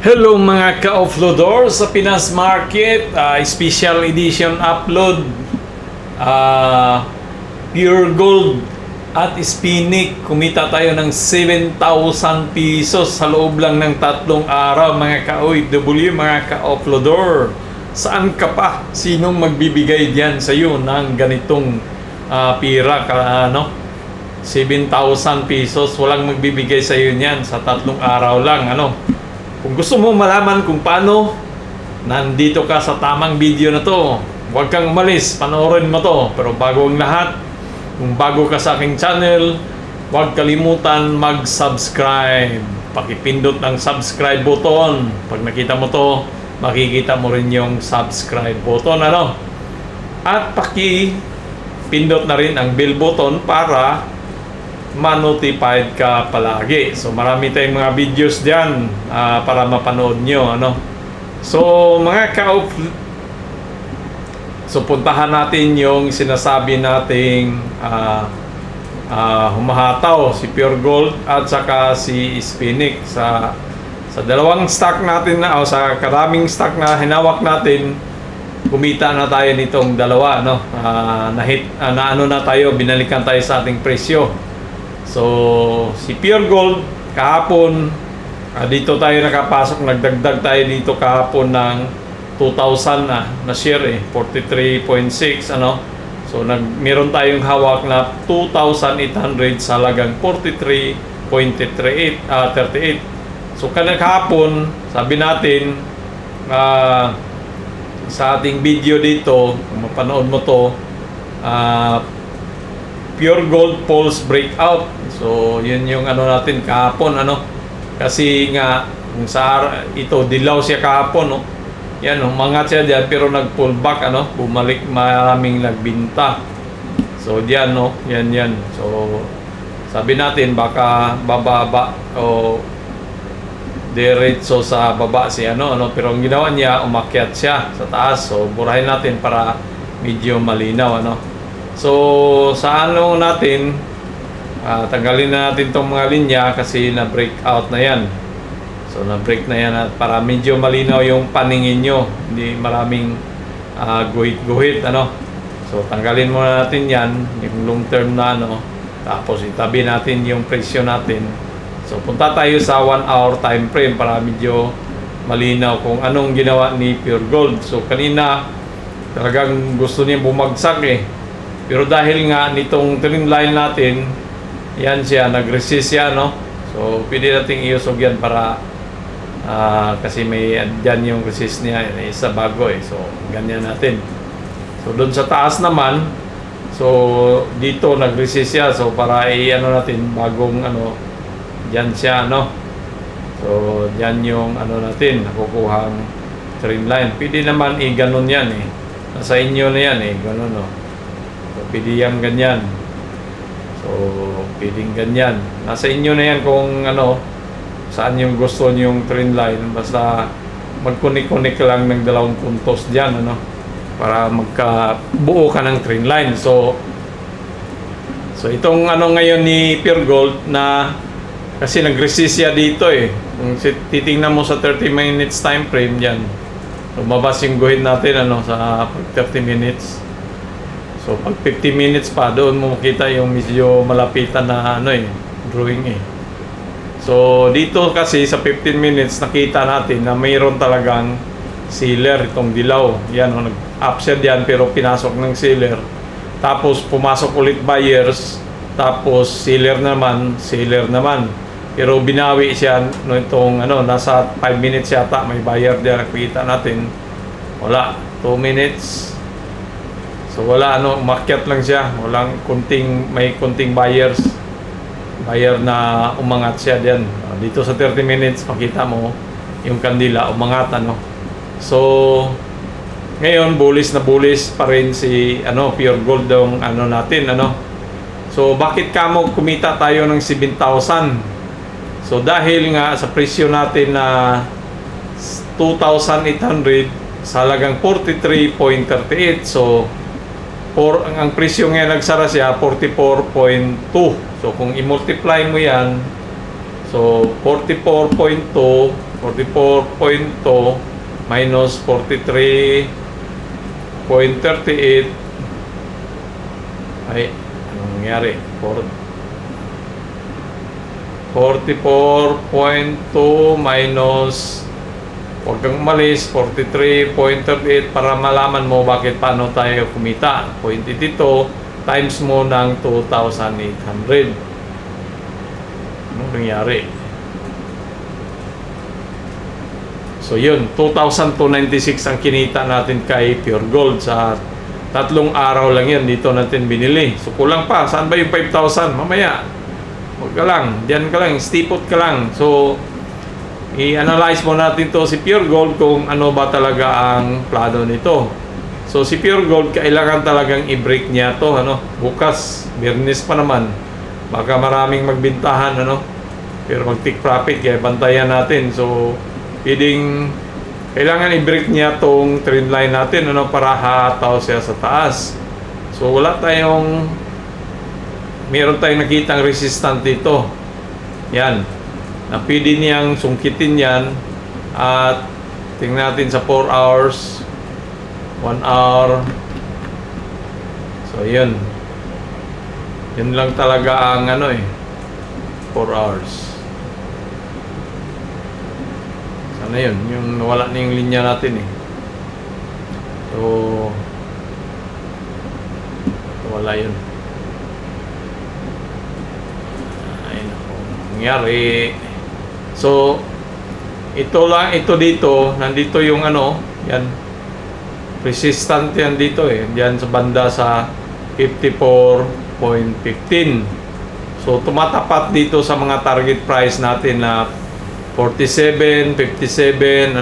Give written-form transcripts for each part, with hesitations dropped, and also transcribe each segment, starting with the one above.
Hello mga ka-offloader sa Pinas Market, special edition upload, pure gold at spinach. Kumita tayo ng 7,000 pesos sa loob lang ng 3 araw mga ka-OFW, mga ka-offloader. Saan ka pa? Sinong magbibigay diyan sa iyo ng ganitong pira ka, 7,000 pesos? Walang magbibigay sa iyo niyan sa 3 araw lang, Kung gusto mo malaman kung paano, nandito ka sa tamang video na to. Huwag kang umalis, panoorin mo to. Pero bago ang lahat, kung bago ka sa aking channel, huwag kalimutan mag-subscribe. Pakipindot ng subscribe button. Pag nakita mo to, makikita mo rin yung subscribe button, At pakipindot na rin ang bell button para ma-notified ka palagi. So marami tayong mga videos diyan para mapanood nyo, So mga so puntahan natin yung sinasabi nating humahataw, si Pure Gold at saka si Spinach. Sa dalawang stock natin sa karaming stock na hinawak natin, kumita na tayo nitong dalawa, na tayo, binalikan tayo sa ating presyo. So, si Pure Gold, kahapon, dito tayo nakapasok, nagdagdag tayo dito kahapon ng 2,000 na share, 43.6, So, meron tayong hawak na 2,800 sa halagang 43.38. So, kahapon, sabi natin, sa ating video dito, kung mapanood mo to, Pure Gold Pulse Breakout. So, yun yung natin kahapon, Kasi nga, ito, dilaw siya kahapon, Yan, umangat siya diyan, pero nag-pull back, Bumalik, maraming nagbinta. So, diyan, Yan. So, sabi natin, baka bababa o diretso sa baba siya, Pero ang ginawa niya, umakyat siya sa taas. So, burahin natin para medyo malinaw, So, sa natin, tanggalin na natin itong mga linya kasi na-break out na yan. So, na-break na yan at para medyo malinaw yung paningin nyo. Hindi maraming guhit-guhit, So, tanggalin muna natin yan, yung long term na, Tapos, itabi natin yung presyo natin. So, punta tayo sa 1 hour time frame para medyo malinaw kung anong ginawa ni Pure Gold. So, kanina, talagang gusto niya bumagsak, Pero dahil nga nitong trend line natin, yan siya, nag-resist siya, So, pwede nating iusog yan para kasi may dyan yung resist niya, isa bago, So, ganyan natin. So, doon sa taas naman, so, dito nag-resist siya. So, para natin, bagong, dyan siya, So, dyan yung, natin, nakukuhang trend line. Pwede naman ganon yan, Nasa inyo na yan, ganon, So, pwede yan ganyan. So, pwedeng ganyan. Nasa inyo na yan kung saan yung gusto niyong trend line. Basta mag-connect lang ng dalawang puntos dyan, para magkabuo ka ng trend line. So itong ngayon ni Pure Gold na kasi nag-resist siya dito, Kung titingnan mo sa 30 minutes time frame dyan, lumabas yung guhit natin, sa 30 minutes. So, pag 50 minutes pa, doon mo makita yung medyo malapitan na drawing, So, dito kasi sa 15 minutes, nakita natin na mayroon talagang sealer, itong dilaw. Yan, nag-up siya diyan, pero pinasok ng sealer. Tapos, pumasok ulit buyers. Tapos, sealer naman. Pero binawi siya, itong, nasa 5 minutes yata, may buyer diyan, nakita natin. Wala, 2 minutes. So wala, umakyat lang siya. May kunting buyer na umangat siya diyan. Dito sa 30 minutes, makita mo yung kandila umangat, So ngayon bullish pa rin si Pure Gold yung natin, So bakit kamo kumita tayo ng 7,000? So dahil nga sa presyo natin na 2,800 sa halagang 43.38. So ang presyo ngayon nagsara siya 44.2. So kung i-multiply mo yan, so 44.2 44.2 minus 43.38 ay anong nangyari? 44.2 minus, huwag kang umalis, 43.38 para malaman mo bakit paano tayo kumita. 0.82 times mo ng 2,800. Anong nangyari? So yun, 2,296 ang kinita natin kay Pure Gold sa 3 araw lang yan. Dito natin binili. So kulang pa. Saan ba yung 5,000? Mamaya. Huwag ka lang. Diyan ka lang. Stipot ka lang. So i-analyze mo natin to si Pure Gold kung ano ba talaga ang plano nito. So si Pure Gold, kailangan talagang i-break niya to, bukas, Biyernes pa naman. Baka maraming magbintahan, pero mag-take profit, kaya bantayan natin. So kailangan i-break niya tong trend line natin, para hataw siya sa taas. So meron tayong nakitang resistant dito. Yan. Na pwede niyang sungkitin yan. At tingnan natin sa 4 hours, 1 hour. So yun. Yun lang talaga ang 4 hours. Sana yun. Yung nawala na yung linya natin So wala yun. Nangyari. So ito dito, nandito yung yan, resistant yan dito diyan sa banda sa 54.15. So tumatapat dito sa mga target price natin na 47, 57,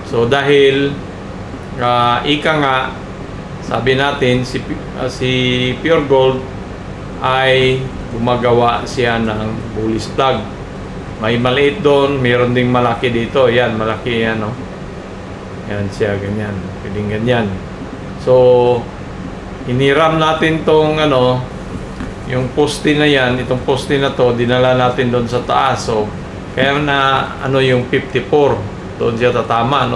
So dahil ika nga, sabi natin si Pure Gold ay gumagawa siya ng bullish plug. May maliit doon, mayroon ding malaki dito. Yan, malaki yan, Yan siya, ganyan. Pwedeng ganyan. So, iniram natin tong yung poste na yan, itong poste na to, dinala natin doon sa taas. So, kaya na, yung 54, doon siya tatama,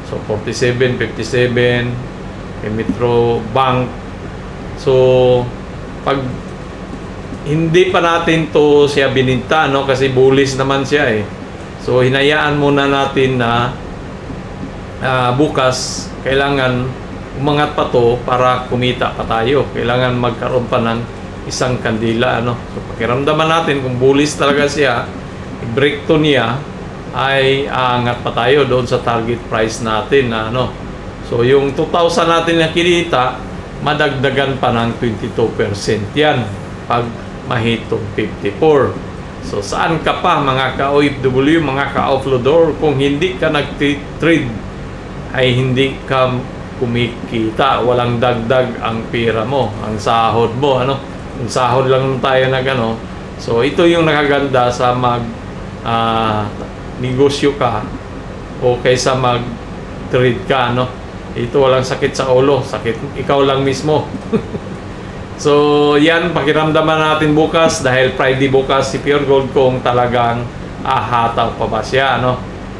So, 47, 57, Metro Bank. So, pag hindi pa natin to siya bininta, kasi bullish naman siya So hinayaan muna natin na bukas kailangan umangat pa to para kumita pa tayo. Kailangan magkaroon pa ng isang kandila, So pakiramdaman natin kung bullish talaga siya, i-break to niya, ay aangat pa tayo doon sa target price natin na So yung 2,000 natin na kinita, madagdagan pa ng 22% yan pag mahitong 54. So saan ka pa mga ka-OFW, mga ka-offloader, kung hindi ka nag-trade ay hindi ka kumikita, walang dagdag ang pera mo, ang sahod mo, Yung sahod lang tayo So ito yung nakaganda sa negosyo ka o kaysa mag-trade ka, Ito walang sakit sa ulo, sakit ikaw lang mismo. So, yan, pakiramdaman natin bukas dahil Friday bukas si Pure Gold kung talagang ahataw pa ba siya,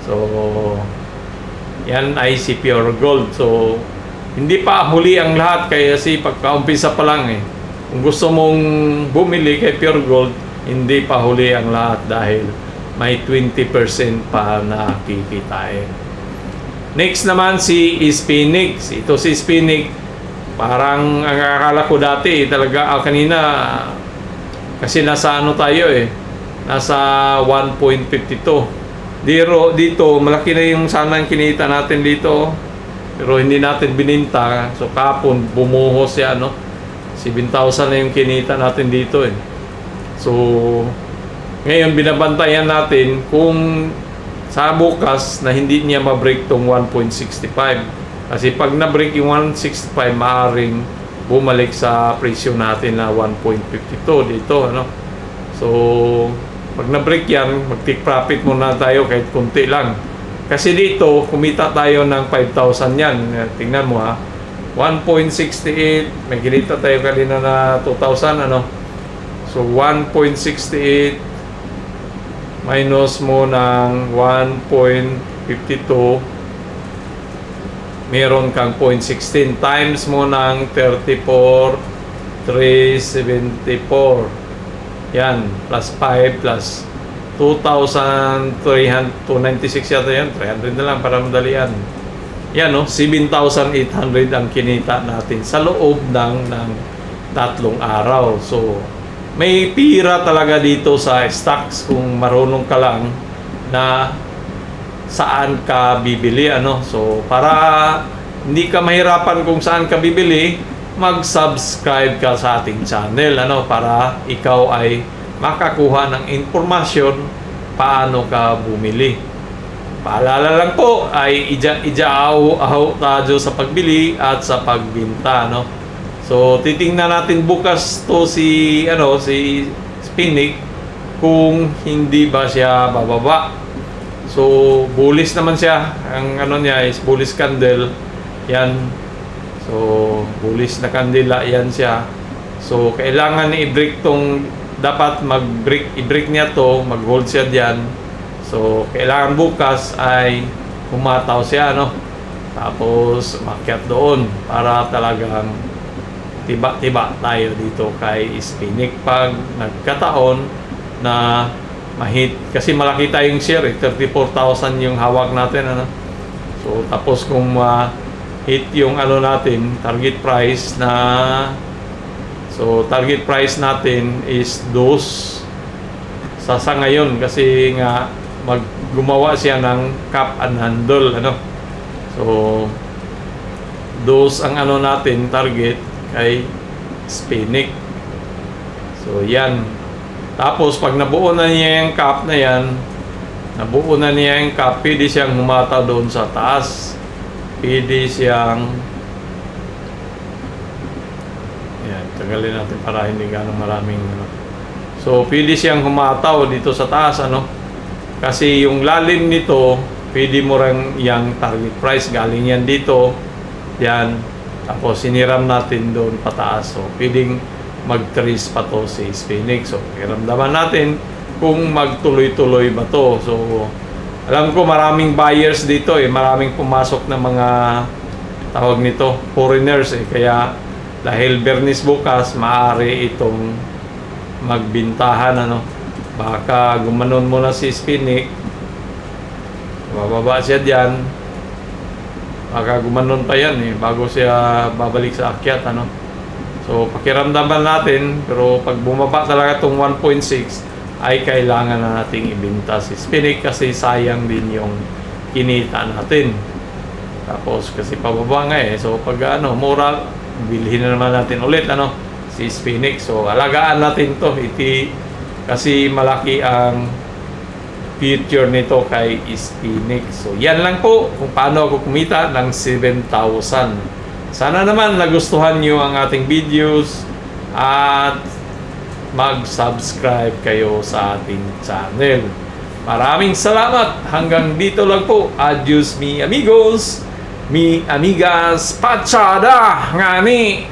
So, yan ay si Pure Gold. So, hindi pa huli ang lahat kaya pagka-umpisa pa lang Kung gusto mong bumili kay Pure Gold, hindi pa huli ang lahat dahil may 20% pa na kikitain. Next naman si Spinix. Ito si Spinix. Parang ang akala ko dati talaga kanina kasi nasa tayo nasa 1.52. Dito malaki na yung sana ang kinita natin dito pero hindi natin bininta. So kapon bumuhos siya 7,000 na yung kinita natin dito So ngayon binabantayan natin kung sa bukas na hindi niya ma-break tong 1.65. Kasi pag na-break yung 165, maaaring bumalik sa presyo natin na 1.52 dito, So, pag na-break yan, mag-take profit muna tayo kahit kunti lang. Kasi dito, kumita tayo ng 5,000 yan. Tingnan mo 1.68, may kinita tayo kanina na 2,000, So, 1.68 minus mo ng 1.52, meron kang 0.16 times mo ng 34,374. Yan, plus 5 plus 2,396 yata yan. 300 na lang para madalian. Yan, no? 7,800 ang kinita natin sa loob ng 3 araw. So, may pira talaga dito sa stocks kung marunong ka lang na saan ka bibili, ano. So, para hindi ka mahirapan kung saan ka bibili, mag-subscribe ka sa ating channel, ano, para ikaw ay makakuha ng impormasyon paano ka bumili. Paalala lang po ay ijaaw tayo sa pagbili at sa pagbinta, no. So, titingnan natin bukas to si Spinix kung hindi ba siya bababa. So, bullish naman siya. Ang niya is bullish candle. Yan. So, bullish na kandila yan siya. So, kailangan i-break tong, dapat i-break niya to, mag-hold siya diyan. So, kailangan bukas ay humataw siya, no? Tapos, makyat doon para talagang tiba-tiba tayo dito kay Spinix pag nagkataon na mahit, kasi malaki tayong share, 34,000 yung hawak natin, ano. So tapos kung hit yung natin target price na, so target price natin is dos sa ngayon, kasi nga gumawa siya ng cap and handle, ano. So dos ang natin target kay Spinix. So yan. Tapos pag nabuo na niya yung cap na yan, pwede siyang humataw doon sa taas. Pwede siyang, yan, tagalin natin para hindi ganong maraming, So pwede siyang humataw dito sa taas, ano. Kasi yung lalim nito, pwede mo rin yung target price, galing yan dito, yan. Tapos siniram natin doon pataas. So pwedeng mag-trace pa to si Spinix. So iramdaman natin kung magtuloy-tuloy ba to. So alam ko maraming buyers dito, maraming pumasok na mga tawag nito, foreigners, kaya dahil Bernis bukas, maaari itong magbintahan, ano. Baka gumanon muna si Spinix, bababa siya diyan, baka gumanon pa yan bago siya babalik sa akyat, ano. So pakiramdaman natin, pero pag bumaba talaga itong 1.6 ay kailangan na nating ibenta si Spinix kasi sayang din yung kinita natin. Tapos kasi pababa nga so pag mura, bilhin na naman natin ulit, ano, si Spinix. So alagaan natin to, kasi malaki ang future nito kay Spinix. So yan lang po kung paano ako kumita ng 7,000. Sana naman nagustuhan nyo ang ating videos at mag-subscribe kayo sa ating channel. Maraming salamat. Hanggang dito lang po. Adios mi amigos, mi amigas, pachada ngani.